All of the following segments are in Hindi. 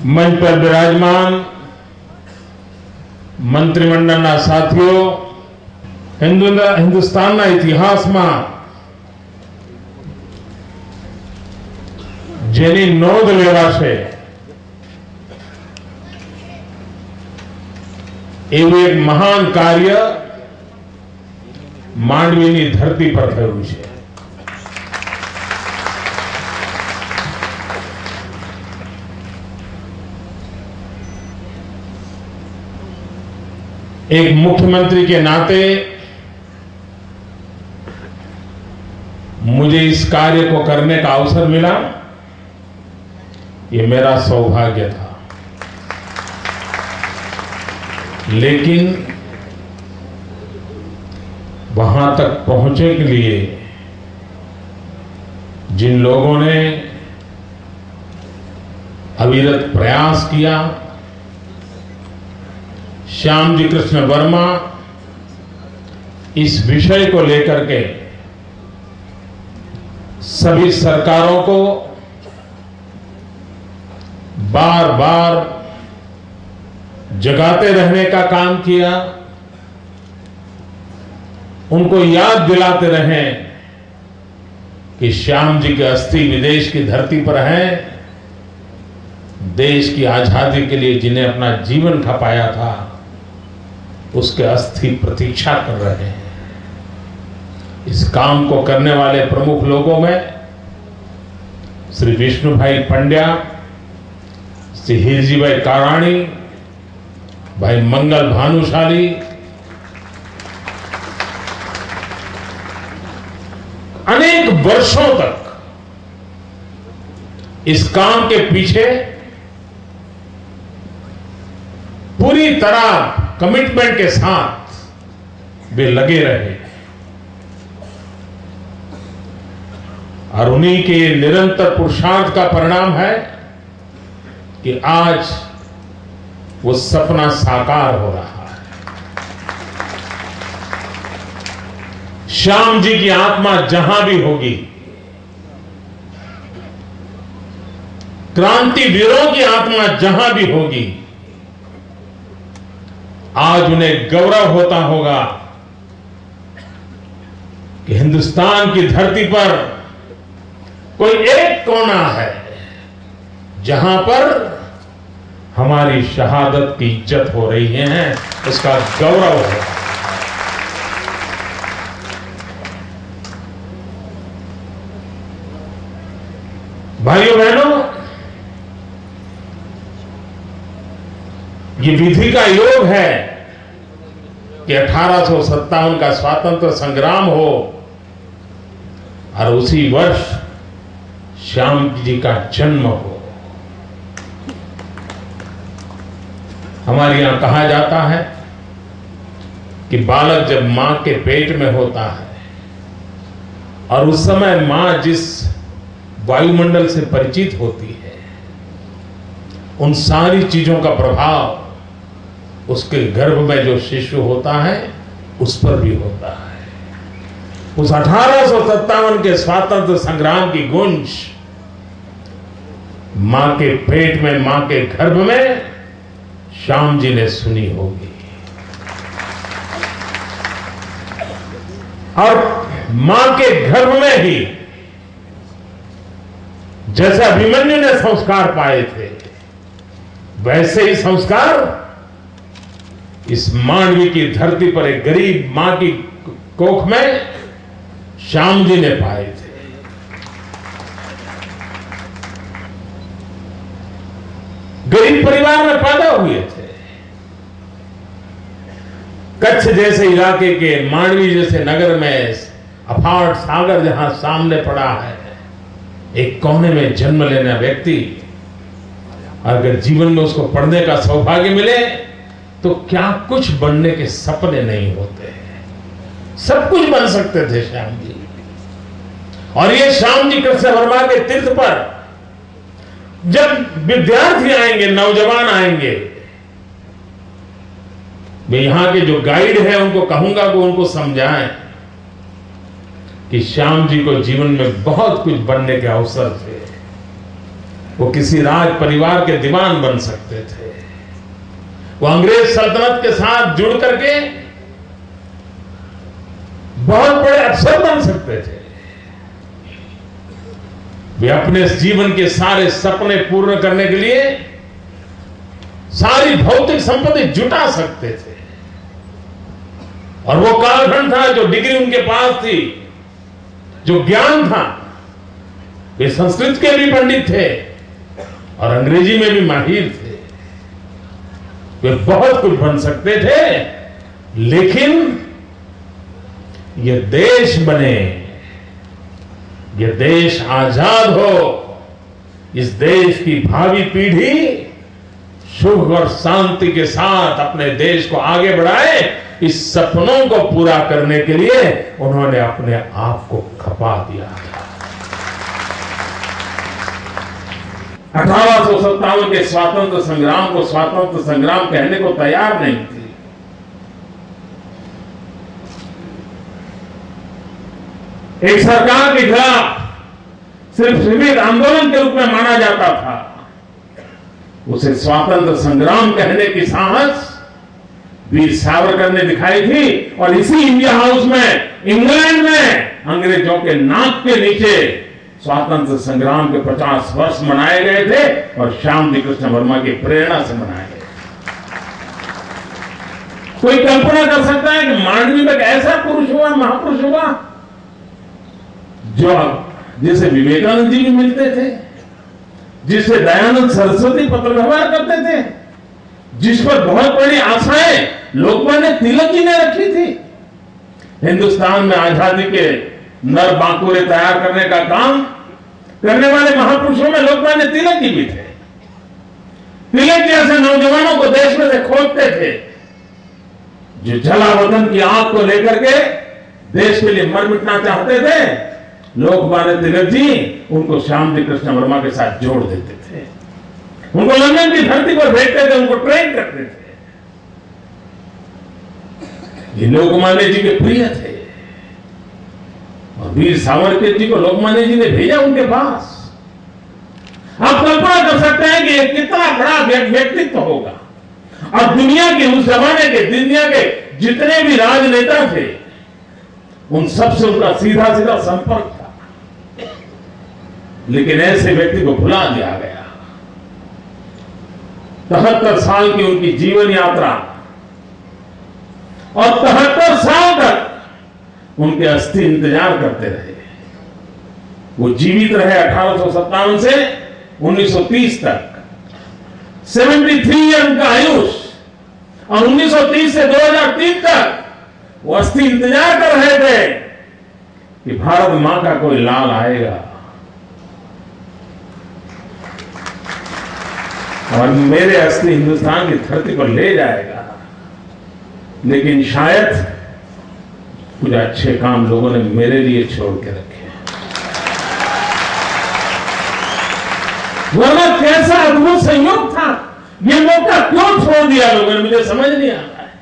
मंच पर विराजमान મંત્રીમંડળના સાથીઓ, હિન્દુસ્તાનના ઇતિહાસમાં જેની નોંધ લેવાશે એવું એક મહાન કાર્ય માંડવીની ધરતી પર થયું છે. एक मुख्यमंत्री के नाते मुझे इस कार्य को करने का अवसर मिला, ये मेरा सौभाग्य था. लेकिन वहां तक पहुंचने के लिए जिन लोगों ने अविरत प्रयास किया, श्याम जी कृष्ण वर्मा इस विषय को लेकर के सभी सरकारों को बार बार जगाते रहने का काम किया, उनको याद दिलाते रहे कि श्याम जी की अस्थि विदेश की धरती पर है. देश की आजादी के लिए जिन्हें अपना जीवन खपाया था, उसके अस्थि प्रतीक्षा कर रहे हैं. इस काम को करने वाले प्रमुख लोगों में श्री विष्णु भाई पंड्या, श्री हिरजी भाई काराणी, भाई मंगल भानुशाली, अनेक वर्षों तक इस काम के पीछे पूरी तरह कमिटमेंट के साथ वे लगे रहे और उन्हीं के निरंतर पुरुषार्थ का परिणाम है कि आज वो सपना साकार हो रहा है. श्याम जी की आत्मा जहां भी होगी, क्रांतिवीरों की आत्मा जहां भी होगी, आज उन्हें गौरव होता होगा कि हिंदुस्तान की धरती पर कोई एक कोना है जहां पर हमारी शहादत की इज्जत हो रही है, उसका गौरव है. भाइयों बहनों, ये विधि का योग है कि 1857 का स्वातंत्र संग्राम हो और उसी वर्ष श्याम जी का जन्म हो. हमारे यहां कहा जाता है कि बालक जब मां के पेट में होता है और उस समय मां जिस वायुमंडल से परिचित होती है, उन सारी चीजों का प्रभाव उसके गर्भ में जो शिशु होता है उस पर भी होता है. उस 1857 के स्वातंत्र संग्राम की गूंज मां के पेट में, मां के गर्भ में श्याम जी ने सुनी होगी. और मां के गर्भ में ही जैसे अभिमन्यु ने संस्कार पाए थे, वैसे ही संस्कार इस मांडवी की धरती पर एक गरीब मां की कोख में श्याम जी ने पाए थे. गरीब परिवार में पैदा हुए थे. कच्छ जैसे इलाके के, मांडवी जैसे नगर में अफाट सागर जहां सामने पड़ा है, एक कोने में जन्म लेना व्यक्ति अगर जीवन में उसको पढ़ने का सौभाग्य मिले तो क्या कुछ बनने के सपने नहीं होते हैं. सब कुछ बन सकते थे श्याम जी. और ये श्याम जी कृष्ण वर्मा के तीर्थ पर जब विद्यार्थी आएंगे, नौजवान आएंगे, मैं यहां के जो गाइड हैं उनको कहूंगा कि उनको समझाएं कि श्याम जी को जीवन में बहुत कुछ बनने के अवसर थे. वो किसी राज परिवार के दीवान बन सकते थे, वो अंग्रेज सल्तनत के साथ जुड़ करके बहुत बड़े अफसर बन सकते थे, वे अपने जीवन के सारे सपने पूर्ण करने के लिए सारी भौतिक संपत्ति जुटा सकते थे। और वो कालखंड था, जो डिग्री उनके पास थी, जो ज्ञान था, वे संस्कृत के भी पंडित थे और अंग्रेजी में भी माहिर थे, वे बहुत कुछ बन सकते थे। लेकिन ये देश बने, ये देश आजाद हो, इस देश की भावी पीढ़ी सुख और शांति के साथ अपने देश को आगे बढ़ाए, इस सपनों को पूरा करने के लिए उन्होंने अपने आप को खपा दिया था। 1857 के स्वातंत्र संग्राम को स्वातंत्र संग्राम कहने को तैयार नहीं थी। एक सरकार के खिलाफ सिर्फ सीमित आंदोलन के रूप में माना जाता था, उसे स्वातंत्र संग्राम कहने की साहस वीर सावरकर ने दिखाई थी। और इसी इंडिया हाउस में, इंग्लैंड में, अंग्रेजों के नाक के नीचे स्वातंत्र संग्राम के 50 वर्ष मनाए गए थे और श्यामजी कृष्ण वर्मा की प्रेरणा से मनाए गए। कोई कल्पना कर सकता है कि मांडवी में एक ऐसा पुरुष हुआ, महापुरुष हुआ, जो जिसे विवेकानंद जी भी मिलते थे, जिससे दयानंद सरस्वती पत्र व्यवहार करते थे, जिस पर बहुत बड़ी आशाएं लोकमान्य तिलक जी ने रखी थी। हिंदुस्तान में आजादी के नर बांकुरे तैयार करने का काम करने वाले महापुरुषों में लोकमान्य तिलक जी भी थे। तिलक जैसे नौजवानों को देश में से खोजते थे, जो जला वतन की आग को लेकर के देश के लिए मर मिटना चाहते थे। लोकमान्य तिलक जी उनको श्यामजी कृष्ण वर्मा के साथ जोड़ देते थे, उनको लंदन की धरती पर भेजते थे, उनको ट्रेन करते थे। ये लोकमान्य जी के प्रिय थे और वीर सावरकर जी को लोकमान्य जी ने भेजा उनके पास। आप कल्पना कर सकते हैं कि कितना बड़ा व्यक्तित्व होगा। और दुनिया के उस जमाने के, दुनिया के जितने भी राजनेता थे, उन सबसे उनका सीधा सीधा संपर्क था। लेकिन ऐसे व्यक्ति को भुला दिया गया। 73 साल की उनकी जीवन यात्रा और 73 साल तक उनके अस्थि इंतजार करते रहे। वो जीवित रहे 1857 से 1930 तक, 73 ईयर उनका आयुष। और 1930 से 2003 तक वो अस्थि इंतजार कर रहे थे कि भारत मां का कोई लाल आएगा और मेरे अस्थि हिंदुस्तान की धरती पर ले जाएगा। लेकिन शायद कुछ अच्छे काम लोगों ने मेरे लिए छोड़ के रखे। वरना कैसा अद्भुत संयोग था, ये मौका क्यों छोड़ दिया लोगों ने, मुझे समझ नहीं आता है।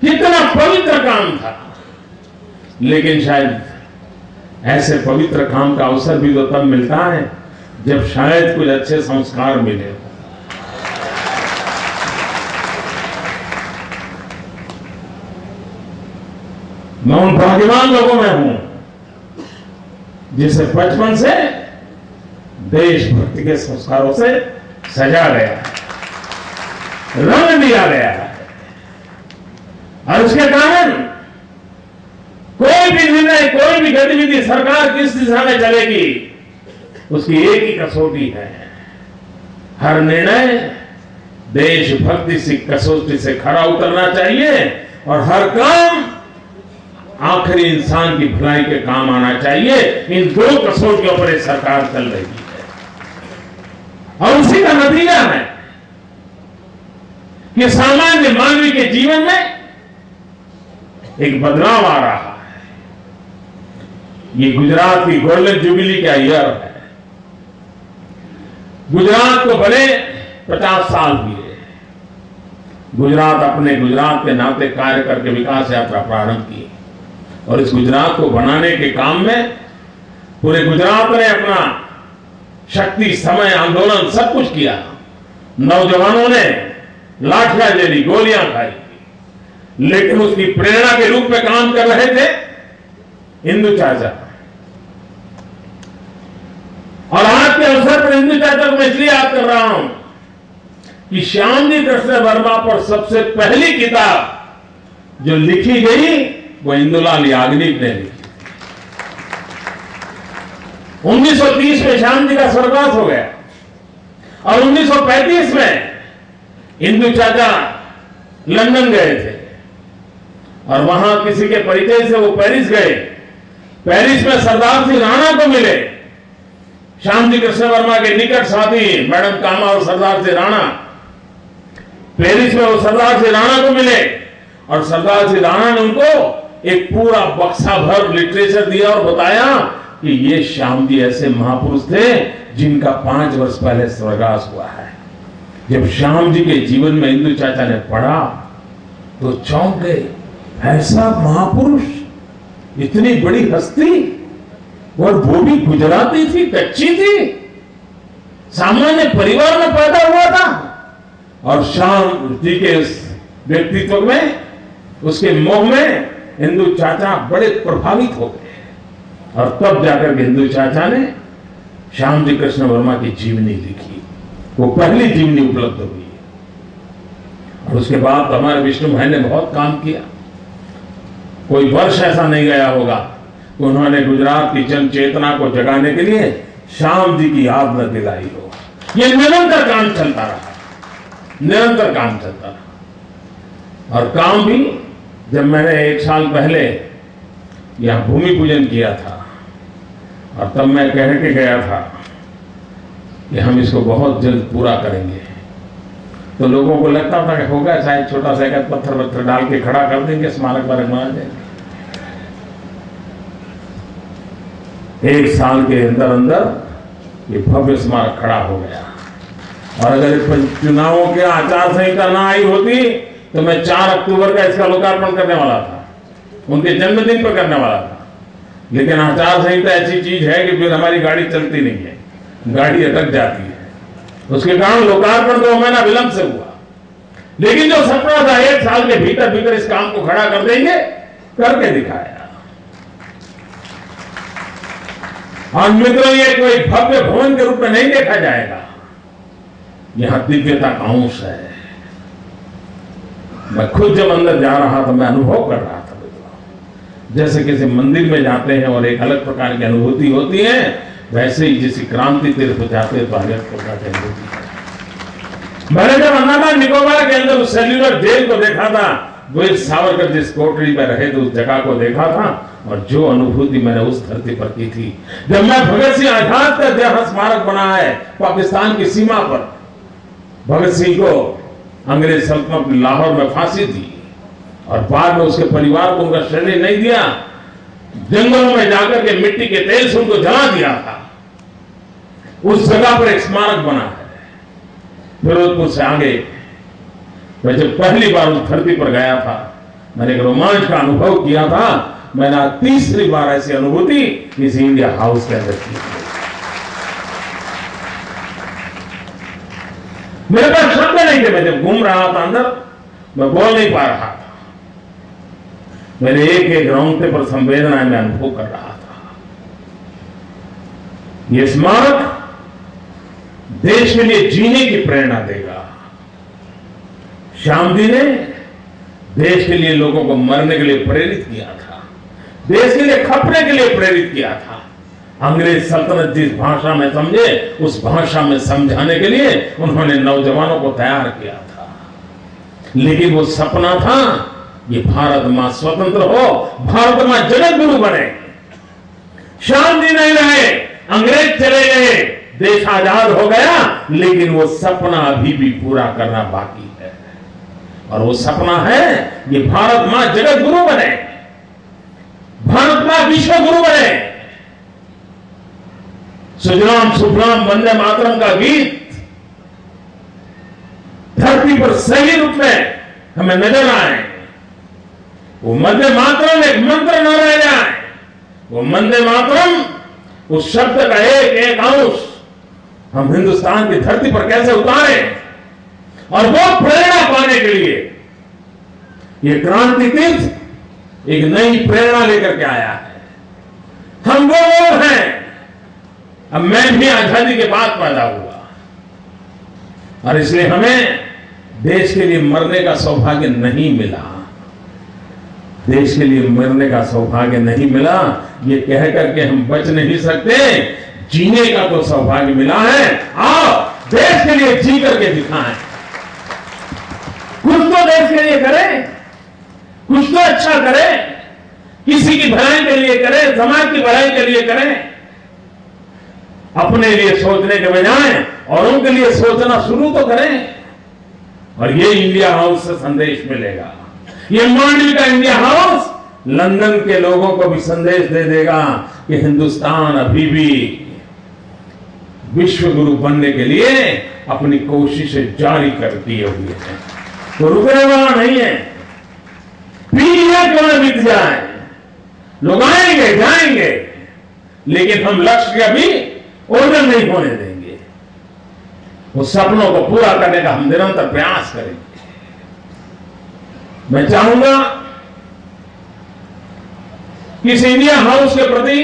कितना पवित्र काम था, लेकिन शायद ऐसे पवित्र काम का अवसर भी तो तब मिलता है जब शायद कुछ अच्छे संस्कार मिले। मैं उन भाग्यवान लोगों में हूं जिसे बचपन से देशभक्ति के संस्कारों से सजा गया है, रंग दिया गया है। और इसके कारण कोई भी निर्णय, कोई भी गतिविधि सरकार किस दिशा में चलेगी, उसकी एक ही कसौटी है। हर निर्णय देशभक्ति की कसौटी से खरा उतरना चाहिए और हर काम आखिरी इंसान की भलाई के काम आना चाहिए। इन दो कसौटियों पर एक सरकार चल रही है और उसी का नतीजा है कि सामान्य मानवी के जीवन में एक बदलाव आ रहा है। ये गुजरात की गोल्डन जुबली का ईयर है। गुजरात को बने 50 साल हुए। गुजरात अपने गुजरात के नाते कार्य करके विकास यात्रा प्रारंभ की और इस गुजरात को बनाने के काम में पूरे गुजरात ने अपना शक्ति, समय, आंदोलन सब कुछ किया। नौजवानों ने लाठियां जली, गोलियां खाई, लेकिन उसकी प्रेरणा के रूप में काम कर रहे थे इंदु चाचा। और आज के अवसर पर इंदु चाचा को मैं इसलिए याद कर रहा हूं कि श्यामजी कृष्ण वर्मा पर सबसे पहली किताब जो लिखी गई वो इंदुलाल याग्निक ने लिखी। 1930 में श्याम जी का स्वर्गवास हो गया और 1935 में इंदु चाचा लंदन गए थे और वहां किसी के परिचय से वो पेरिस गए। पेरिस में सरदार सिंह राणा को मिले, श्याम जी कृष्ण वर्मा के निकट साथी मैडम कामा और सरदार सिंह राणा। पेरिस में वो सरदार सिंह राणा को मिले और सरदार सिंह राणा ने उनको एक पूरा बक्सा भर लिटरेचर दिया और बताया कि ये श्याम जी ऐसे महापुरुष थे जिनका 5 वर्ष पहले स्वर्गवास हुआ है। जब श्याम जी के जीवन में इंदु चाचा ने पढ़ा तो चौंक गए, ऐसा महापुरुष, इतनी बड़ी हस्ती, और वो भी गुजराती थी, कच्ची थी, सामान्य परिवार में पैदा हुआ था। और श्याम जी के उस व्यक्तित्व में, उसके मोह में इंदु चाचा बड़े प्रभावित हो गए और तब जाकर के इंदु चाचा ने श्याम जी कृष्ण वर्मा की जीवनी लिखी। वो पहली जीवनी उपलब्ध हुई और उसके बाद हमारे विष्णु भाई ने बहुत काम किया। कोई वर्ष ऐसा नहीं गया होगा कि उन्होंने गुजरात की जन चेतना को जगाने के लिए श्याम जी की याद न दिलाई हो। ये निरंतर काम चलता रहा, निरंतर काम चलता रहा। और काम भी, जब मैंने 1 साल पहले यहां भूमि पूजन किया था और तब मैं कह के गया था कि हम इसको बहुत जल्द पूरा करेंगे, तो लोगों को लगता था कि होगा शायद छोटा सा एक पत्थर डाल के खड़ा कर देंगे, स्मारक वारक बना देंगे। 1 साल के अंदर अंदर ये भव्य स्मारक खड़ा हो गया। और अगर चुनावों के आचार संहिता ना आई होती तो मैं 4 अक्टूबर का इसका लोकार्पण करने वाला था, उनके जन्मदिन पर करने वाला था। लेकिन आचार संहिता ऐसी चीज है कि फिर हमारी गाड़ी चलती नहीं है, गाड़ी अटक जाती है। उसके कारण लोकार्पण 2 महीना विलंब से हुआ। लेकिन जो सपना था 1 साल के भीतर भीतर इस काम को खड़ा कर देंगे, करके दिखाया। और मित्रों, ये कोई भव्य भवन के रूप में नहीं देखा जाएगा, यहां दिव्यता का अंश है। मैं खुद जब अंदर जा रहा था मैं अनुभव कर रहा था, जैसे किसी मंदिर में जाते हैं और एक अलग प्रकार की अनुभूति होती है, वैसे ही जिस क्रांति तीर्थ पर जाते हैं तो अलग प्रकार की अनुभूति है। मैंने जब अंडमान निकोबार के अंदर उस सेल्यूलर जेल को देखा था, वीर सावरकर जिस कोठरी में रहे थे उस जगह को देखा था, और जो अनुभूति मैंने उस धरती पर की थी। जब मैं भगत सिंह आजाद का जहां स्मारक बना है पाकिस्तान की सीमा पर, भगत सिंह को अंग्रेज सल्तनत ने लाहौर में फांसी दी और बाद में उसके परिवार को उनका शरीर नहीं दिया, जंगलों में जाकर के मिट्टी के तेल से उनको जला दिया था। उस जगह पर एक स्मारक बना है। फिरोजपुर से आगे मैं जब पहली बार उस धरती पर गया था, मैंने एक रोमांच का अनुभव किया था। मैंने तीसरी बार ऐसी अनुभूति इस इंडिया हाउस के अंदर की। मेरे पास शब्द नहीं थे, मैं जब घूम रहा था अंदर, मैं बोल नहीं पा रहा था। मेरे एक एक रौंगटे पर संवेदनाएं मैं अनुभव कर रहा था। ये स्मारक देश के लिए जीने की प्रेरणा देगा। श्याम जी ने देश के लिए लोगों को मरने के लिए प्रेरित किया था, देश के लिए खपने के लिए प्रेरित किया था। अंग्रेज सल्तनत जिस भाषा में समझे उस भाषा में समझाने के लिए उन्होंने नौजवानों को तैयार किया था। लेकिन वो सपना था ये भारत मां स्वतंत्र हो, भारत मां जगत गुरु बने। श्याम जी नहीं रहे, अंग्रेज चले गए, देश आजाद हो गया, लेकिन वो सपना अभी भी पूरा करना बाकी है। और वो सपना है ये भारत मां जगत गुरु बने, भारत मां विश्व गुरु बने। सुजलाम सुफलाम वंदे मातरम का गीत धरती पर सही रूप में हमें नजर आए। वो वंदे मातरम एक मंत्र न रह जाए, वो वंदे मातरम उस शब्द का एक एक अंश हम हिंदुस्तान की धरती पर कैसे उतारें, और वो प्रेरणा पाने के लिए ये क्रांति तीर्थ एक नई प्रेरणा लेकर के आया है। हम वो लोग हैं, अब मैं भी आजादी के बाद पैदा हुआ, और इसलिए हमें देश के लिए मरने का सौभाग्य नहीं मिला, देश के लिए मरने का सौभाग्य नहीं मिला, ये कह करके हम बच नहीं सकते। जीने का तो सौभाग्य मिला है, आओ देश के लिए जी करके दिखाएं, कुछ तो देश के लिए करें, कुछ तो अच्छा करें, किसी की भलाई के लिए करें, समाज की भलाई के लिए करें। अपने लिए सोचने के बजाय औरों के लिए सोचना शुरू तो करें, और ये इंडिया हाउस से संदेश मिलेगा। ये मांडवी का इंडिया हाउस लंदन के लोगों को भी संदेश दे देगा कि हिंदुस्तान अभी भी विश्व गुरु बनने के लिए अपनी कोशिशें जारी कर दिए हुए हैं, तो रुकने वाला नहीं है। पीढ़ियां क्यों न बीत जाए, लोग आएंगे जाएंगे, लेकिन हम लक्ष्य का भी ओझल नहीं होने देंगे। उस सपनों को पूरा करने का हम निरंतर प्रयास करेंगे। मैं चाहूंगा कि इस इंडिया हाउस के प्रति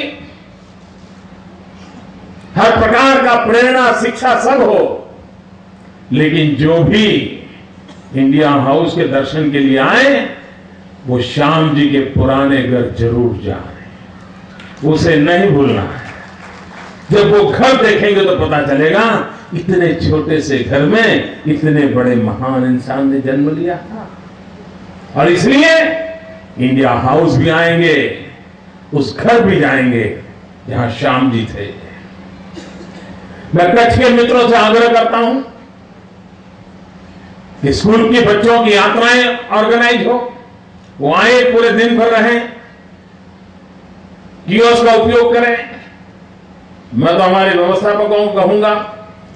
हर प्रकार का प्रेरणा शिक्षा सब हो, लेकिन जो भी इंडिया हाउस के दर्शन के लिए आए वो श्याम जी के पुराने घर जरूर जाए, उसे नहीं भूलना है। जब वो घर देखेंगे तो पता चलेगा इतने छोटे से घर में इतने बड़े महान इंसान ने जन्म लिया था। और इसलिए इंडिया हाउस भी आएंगे, उस घर भी जाएंगे जहां श्याम जी थे। मैं कच्छ के मित्रों से आग्रह करता हूं कि स्कूल के बच्चों की यात्राएं ऑर्गेनाइज हो, वो आए, पूरे दिन भर रहें, कियोस्क का उपयोग करें। मैं तो हमारी व्यवस्थापकों को कहूंगा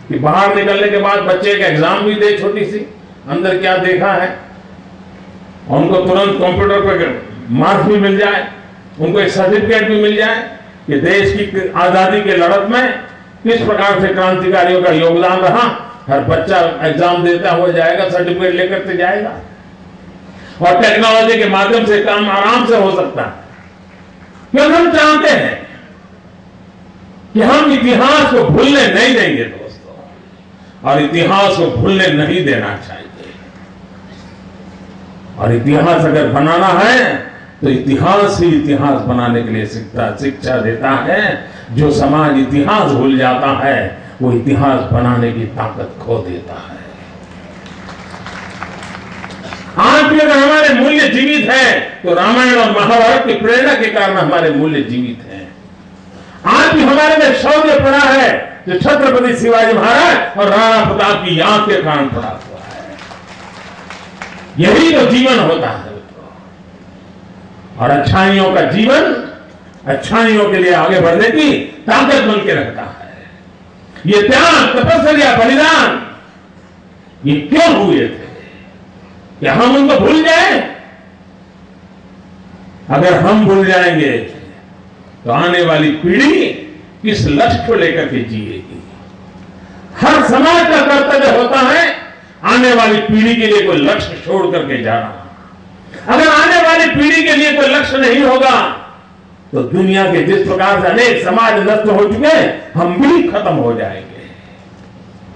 कि बाहर निकलने के बाद बच्चे एक एग्जाम भी दे, छोटी सी, अंदर क्या देखा है, और उनको तुरंत कंप्यूटर पर मार्क्स भी मिल जाए, उनको एक सर्टिफिकेट भी मिल जाए कि देश की आजादी के लड़त में किस प्रकार से क्रांतिकारियों का योगदान रहा। हर बच्चा एग्जाम देता हुआ जाएगा, सर्टिफिकेट लेकर के जाएगा, और टेक्नोलॉजी के माध्यम से काम आराम से हो सकता है। क्योंकि हम चाहते हैं कि हम इतिहास को भूलने नहीं देंगे दोस्तों, और इतिहास को भूलने नहीं देना चाहिए। और इतिहास अगर बनाना है तो इतिहास ही इतिहास बनाने के लिए शिक्षा देता है। जो समाज इतिहास भूल जाता है वो इतिहास बनाने की ताकत खो देता है। आज भी अगर हमारे मूल्य जीवित है तो रामायण और महाभारत की प्रेरणा के कारण हमारे मूल्य जीवित हैं। आज भी हमारे में शौर्य पड़ा है जो छत्रपति शिवाजी महाराज और राणा प्रताप की याद के कारण पड़ा हुआ है। यही तो जीवन होता है, और अच्छाइयों का जीवन अच्छाइयों के लिए आगे बढ़ने की ताकत बन के रखता है। ये त्याग, तपस्या, बलिदान ये क्यों हुए थे? क्या हम उनको भूल जाए? अगर हम भूल जाएंगे तो आने वाली पीढ़ी किस लक्ष्य को लेकर के जिएगी? हर समाज का कर्तव्य होता है आने वाली पीढ़ी के लिए कोई लक्ष्य छोड़ करके जाना। अगर आने वाली पीढ़ी के लिए कोई लक्ष्य नहीं होगा तो दुनिया के जिस प्रकार से अनेक समाज नष्ट हो चुके हैं, हम भी खत्म हो जाएंगे।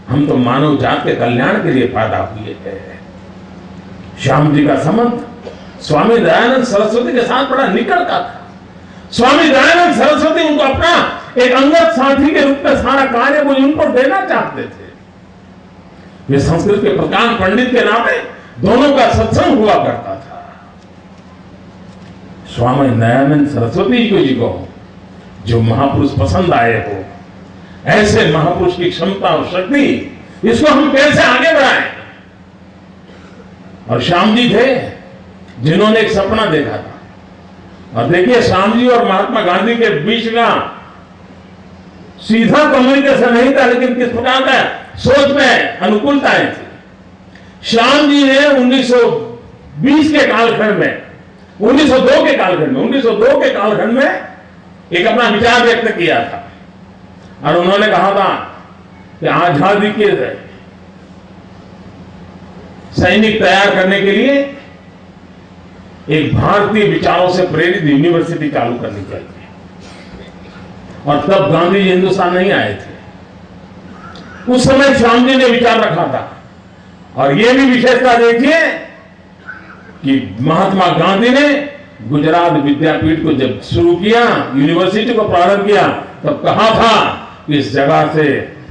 हम तो मानव जात के कल्याण के लिए पैदा हुए हैं। श्याम जी का संबंध स्वामी दयानंद सरस्वती के साथ बड़ा निकट का था। स्वामी दयानंद सरस्वती उनको अपना एक अंगत साथी के रूप में सारा कार्य वो उन पर देना चाहते थे। वे संस्कृत के प्रकांड पंडित के नाते दोनों का सत्संग हुआ करता था। स्वामी दयानंद सरस्वती जी को जो महापुरुष पसंद आए हो, ऐसे महापुरुष की क्षमता और शक्ति, इसको हम कैसे आगे बढ़ाएं? और श्याम जी थे जिन्होंने एक सपना देखा था। और देखिए, श्याम जी और महात्मा गांधी के बीच का सीधा कम्युनिकेशन नहीं था, लेकिन किस प्रकार का सोच में अनुकूलताएं थी। श्याम जी ने 1920 के कालखंड में, 1902 के कालखंड में एक अपना विचार व्यक्त किया था, और उन्होंने कहा था कि आजादी के सैनिक तैयार करने के लिए एक भारतीय विचारों से प्रेरित यूनिवर्सिटी चालू करनी चाहिए। और तब गांधी जी हिंदुस्तान नहीं आए थे। उस समय श्याम जी ने विचार रखा था। और यह भी विशेषता देखिए कि महात्मा गांधी ने गुजरात विद्यापीठ को जब शुरू किया, यूनिवर्सिटी को प्रारंभ किया, तब कहा था कि इस जगह से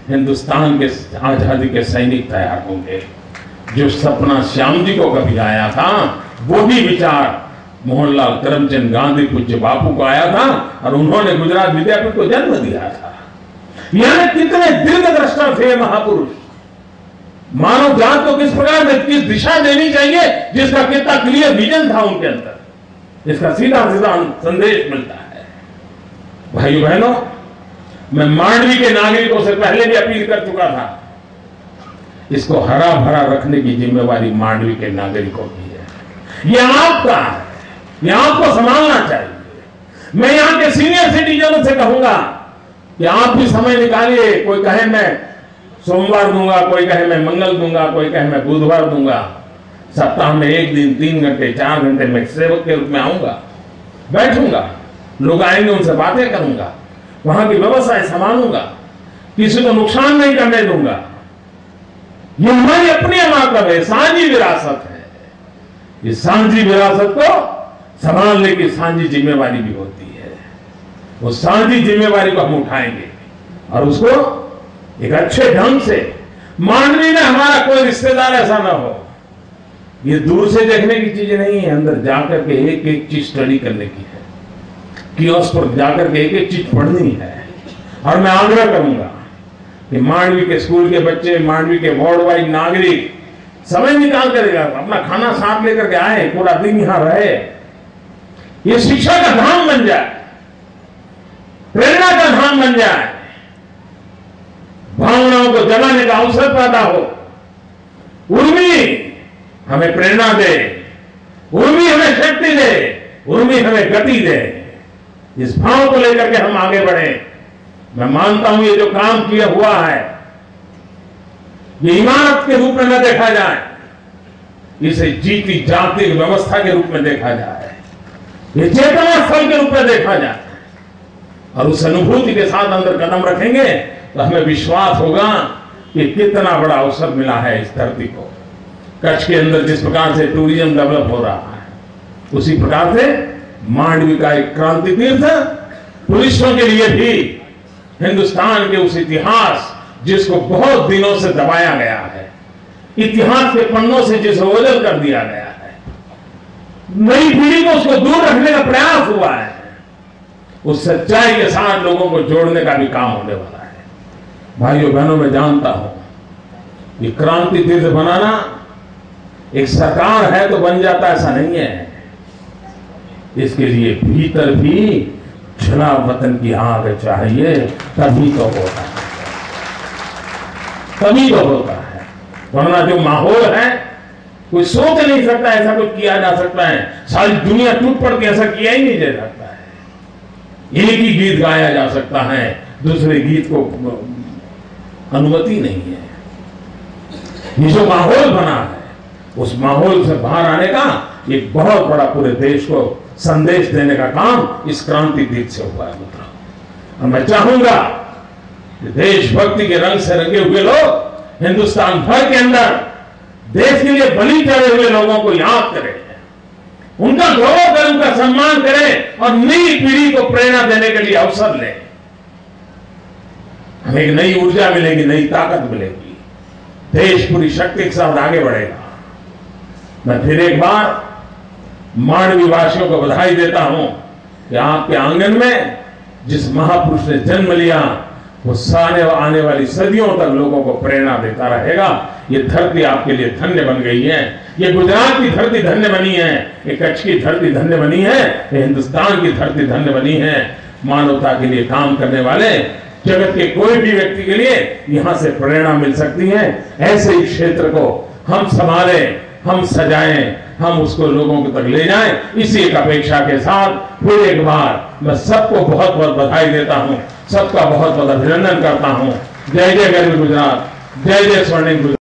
हिंदुस्तान के आजादी के सैनिक तैयार होंगे। जो सपना श्याम जी को कभी आया था, वो भी विचार मोहनलाल करमचंद गांधी पूज्य बापू को आया था और उन्होंने गुजरात विद्यापीठ को जन्म दिया था। यानी कितने दीर्घदृष्टा थे महापुरुष। मानव जात को किस प्रकार से किस दिशा देनी चाहिए, जिसका कितना क्लियर विजन था उनके अंदर। इसका सीधा सीधा संदेश मिलता है। भाइयों बहनों, मैं मांडवी के नागरिकों से पहले भी अपील कर चुका था, इसको हरा भरा रखने की जिम्मेवारी मांडवी के नागरिकों की है। यह आपका है, यह आपको संभालना चाहिए। मैं यहां के सीनियर सिटीजनों से कहूंगा कि आप भी समय निकालिए। कोई कहे मैं सोमवार दूंगा, कोई कहे मैं मंगल दूंगा, कोई कहे मैं बुधवार दूंगा। सप्ताह में एक दिन 3 घंटे 4 घंटे मैं सेवक के रूप में आऊंगा, बैठूंगा, लोग आएंगे, उनसे बातें करूंगा, वहां की व्यवस्थाएं संभालूंगा, किसी को नुकसान नहीं करने दूंगा। ये हमारी अपनी अमानत है, साझी विरासत है। इस साझी विरासत को संभालने की साझी जिम्मेवारी भी होती है। वो साझी जिम्मेवारी को हम उठाएंगे और उसको एक अच्छे ढंग से। मांडवी में हमारा कोई रिश्तेदार ऐसा ना हो। ये दूर से देखने की चीज नहीं है, अंदर जाकर के एक एक चीज स्टडी करने की है, कियोस्क पर जाकर के एक एक चीज पढ़नी है। और मैं आग्रह करूंगा कि मांडवी के स्कूल के बच्चे, मांडवी के वार्ड वाइज नागरिक समय निकाल कर अपना खाना साथ लेकर के आए, पूरा दिन यहां रहे। ये शिक्षा का धाम बन जाए, प्रेरणा का धाम बन जाए, भावनाओं को जगाने का अवसर पैदा हो। उर्मी हमें प्रेरणा दे, उर्मी हमें शक्ति दे, उर्मी हमें गति दे। इस भाव को लेकर के हम आगे बढ़े। मैं मानता हूं ये जो काम किया हुआ है, ये इमारत के रूप में न देखा जाए, इसे जीती जागती व्यवस्था के रूप में देखा जाए, ये चेतना स्थल के रूप में देखा जाए। और उस अनुभूति के साथ अंदर कदम रखेंगे तो हमें विश्वास होगा कि कितना बड़ा अवसर मिला है इस धरती को। कच्छ के अंदर जिस प्रकार से टूरिज्म डेवलप हो रहा है, उसी प्रकार से मांडवी का एक क्रांति तीर्थ टूरिस्टों के लिए भी हिंदुस्तान के उस इतिहास जिसको बहुत दिनों से दबाया गया है, इतिहास के पन्नों से जिसे ओझल कर दिया गया है, नई पीढ़ी को उसको दूर रखने का प्रयास हुआ है, उस सच्चाई के साथ लोगों को जोड़ने का भी काम होने वाला है। भाइयों बहनों, मैं जानता हूं ये क्रांति तीर्थ बनाना एक सरकार है तो बन जाता, ऐसा नहीं है। इसके लिए भीतर भी जला वतन की आग चाहिए, तभी तो होता है, तभी तो होता है। वरना जो माहौल है, कोई सोच नहीं सकता ऐसा कुछ किया जा सकता है। सारी दुनिया टूट पड़ के ऐसा किया ही नहीं जा सकता है। एक ही गीत गाया जा सकता है, दूसरे गीत को अनुमति नहीं है। ये जो माहौल बना है, उस माहौल से बाहर आने का एक बहुत बड़ा पूरे देश को संदेश देने का काम इस क्रांति तीर्थ से हुआ है मित्रों। और मैं चाहूंगा कि देशभक्ति के रंग से रंगे हुए लोग हिंदुस्तान भर के अंदर देश के लिए बलि चढ़े हुए लोगों को याद करें, उनका गौरव करें, उनका सम्मान करें और नई पीढ़ी को प्रेरणा देने के लिए अवसर लें। हमें एक नई ऊर्जा मिलेगी, नई ताकत मिलेगी, देश पूरी शक्ति के साथ आगे बढ़ेगा। मैं फिर एक बार मांडवी वासियों को बधाई देता हूं कि आपके आंगन में जिस महापुरुष ने जन्म लिया, वो आने वाली सदियों तक लोगों को प्रेरणा देता रहेगा। ये धरती आपके लिए धन्य बन गई है, ये गुजरात की धरती धन्य बनी है, ये कच्छ की धरती धन्य बनी है, ये हिंदुस्तान की धरती धन्य बनी है। मानवता के लिए काम करने वाले जगत के कोई भी व्यक्ति के लिए यहां से प्रेरणा मिल सकती है। ऐसे ही क्षेत्र को हम संभालें, हम सजाएं, हम उसको लोगों के तक ले जाएं। इसी एक अपेक्षा के साथ फिर एक बार मैं सबको बहुत बहुत बधाई देता हूं, सबका बहुत बहुत अभिनंदन करता हूं। जय जय गरीब गुजरात, जय जय स्वर्णिम गुजरात।